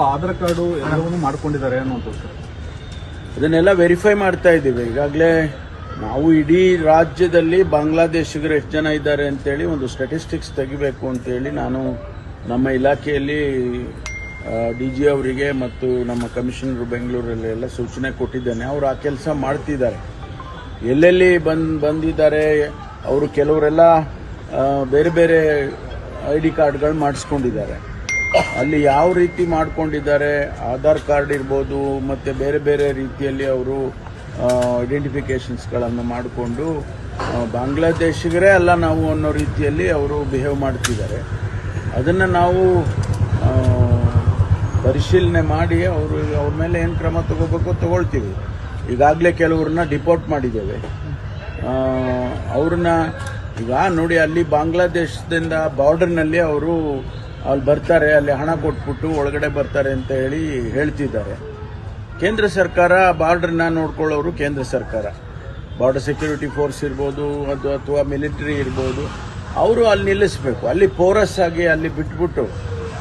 Aadhaar card ಎಲ್ಲವನ್ನೂ ಮಾಡ್ಕೊಂಡಿದ್ದಾರೆ ಅನ್ನುವಂಥದ್ದು ಸರ್. ಅದನ್ನೆಲ್ಲ ವೆರಿಫೈ ಮಾಡ್ತಾ ಇದ್ದೀವಿ. ಈಗಾಗಲೇ ನಾವು ಇಡೀ ರಾಜ್ಯದಲ್ಲಿ ಬಾಂಗ್ಲಾದೇಶಿಗರು ಎಷ್ಟು ಜನ ಇದ್ದಾರೆ ಅಂತೇಳಿ ಒಂದು ಸ್ಟ್ಯಾಟಿಸ್ಟಿಕ್ಸ್ ತೆಗಿಬೇಕು ಅಂತೇಳಿ ನಾನು ನಮ್ಮ ಇಲಾಖೆಯಲ್ಲಿ DG ಅವರಿಗೆ ಮತ್ತು ನಮ್ಮ ಕಮಿಷನರ್ ಬೆಂಗಳೂರಲ್ಲೆಲ್ಲ ಸೂಚನೆ ಕೊಟ್ಟಿದ್ದೇನೆ. ಅವರು ಆ ಕೆಲಸ ಮಾಡ್ತಿದ್ದಾರೆ. ಎಲ್ಲೆಲ್ಲಿ ಬಂದಿದ್ದಾರೆ ಅವರು ಕೆಲವರೆಲ್ಲ ಬೇರೆ ಬೇರೆ ID ಕಾರ್ಡ್ಗಳು ಮಾಡಿಸ್ಕೊಂಡಿದ್ದಾರೆ. ಅಲ್ಲಿ ಯಾವ ರೀತಿ ಮಾಡ್ಕೊಂಡಿದ್ದಾರೆ, ಆಧಾರ್ ಕಾರ್ಡ್ ಇರ್ಬೋದು ಮತ್ತು ಬೇರೆ ಬೇರೆ ರೀತಿಯಲ್ಲಿ ಅವರು ಐಡೆಂಟಿಫಿಕೇಶನ್ಸ್ಗಳನ್ನು ಮಾಡಿಕೊಂಡು ಬಾಂಗ್ಲಾದೇಶಿಗರೇ ಅಲ್ಲ ನಾವು ಅನ್ನೋ ರೀತಿಯಲ್ಲಿ ಅವರು ಬಿಹೇವ್ ಮಾಡ್ತಿದ್ದಾರೆ. ಅದನ್ನು ನಾವು ಪರಿಶೀಲನೆ ಮಾಡಿ ಅವ್ರ ಮೇಲೆ ಏನು ಕ್ರಮ ತಗೋಬೇಕು ತಗೊಳ್ತೀವಿ. ಈಗಾಗಲೇ ಕೆಲವ್ರನ್ನ ಡಿಪೋರ್ಟ್ ಮಾಡಿದ್ದೇವೆ. ಅವ್ರನ್ನ ಈಗ ನೋಡಿ, ಅಲ್ಲಿ ಬಾಂಗ್ಲಾದೇಶದಿಂದ ಬಾರ್ಡರ್ನಲ್ಲಿ ಅವರು ಅಲ್ಲಿ ಬರ್ತಾರೆ, ಅಲ್ಲಿ ಹಣ ಕೊಟ್ಬಿಟ್ಟು ಒಳಗಡೆ ಬರ್ತಾರೆ ಅಂತ ಹೇಳ್ತಿದ್ದಾರೆ. ಕೇಂದ್ರ ಸರ್ಕಾರ ಬಾರ್ಡರ್ನ ನೋಡ್ಕೊಳ್ಳೋರು ಕೇಂದ್ರ ಸರ್ಕಾರ, ಬಾರ್ಡರ್ ಸೆಕ್ಯೂರಿಟಿ ಫೋರ್ಸ್ ಇರ್ಬೋದು ಅಥವಾ ಮಿಲಿಟರಿ ಇರ್ಬೋದು, ಅವರು ಅಲ್ಲಿ ನಿಲ್ಲಿಸಬೇಕು. ಅಲ್ಲಿ ಪೋರಸ್ ಆಗಿ ಅಲ್ಲಿ ಬಿಟ್ಬಿಟ್ಟು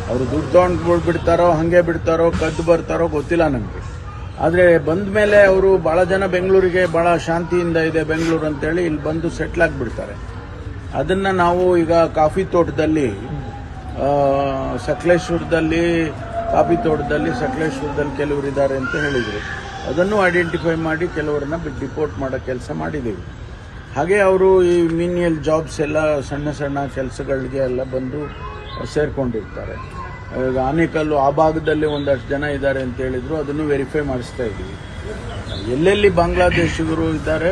ಅವರು ದುಡ್ಡು ತೊಗೊಂಡು ಬಿಡ್ತಾರೋ ಹಾಗೆ ಬಿಡ್ತಾರೋ ಕದ್ದು ಬರ್ತಾರೋ ಗೊತ್ತಿಲ್ಲ ನಮಗೆ. ಆದರೆ ಬಂದ ಮೇಲೆ ಅವರು ಭಾಳ ಜನ ಬೆಂಗಳೂರಿಗೆ ಭಾಳ ಶಾಂತಿಯಿಂದ ಇದೆ ಬೆಂಗಳೂರು ಅಂತೇಳಿ ಇಲ್ಲಿ ಬಂದು ಸೆಟ್ಲ್ ಆಗಿಬಿಡ್ತಾರೆ. ಅದನ್ನು ನಾವು ಈಗ ಕಾಫಿ ತೋಟದಲ್ಲಿ ಸಕಲೇಶ್ವರದಲ್ಲಿ ಕೆಲವರು ಇದ್ದಾರೆ ಅಂತ ಹೇಳಿದರು. ಅದನ್ನು ಐಡೆಂಟಿಫೈ ಮಾಡಿ ಕೆಲವರನ್ನ ಡಿಪೋರ್ಟ್ ಮಾಡೋ ಕೆಲಸ ಮಾಡಿದ್ದೀವಿ. ಹಾಗೆ ಅವರು ಈ ಮೀನಿಯಲ್ ಜಾಬ್ಸ್ ಎಲ್ಲ ಸಣ್ಣ ಸಣ್ಣ ಕೆಲಸಗಳಿಗೆ ಎಲ್ಲ ಬಂದು ಸೇರ್ಕೊಂಡಿರ್ತಾರೆ. ಈಗ ಆನೇಕಲ್ಲು ಆ ಭಾಗದಲ್ಲಿ ಒಂದಷ್ಟು ಜನ ಇದ್ದಾರೆ ಅಂತ ಹೇಳಿದ್ರು. ಅದನ್ನು ವೆರಿಫೈ ಮಾಡಿಸ್ತಾ ಇದ್ದೀವಿ. ಎಲ್ಲೆಲ್ಲಿ ಬಾಂಗ್ಲಾದೇಶಿಗರು ಇದ್ದಾರೆ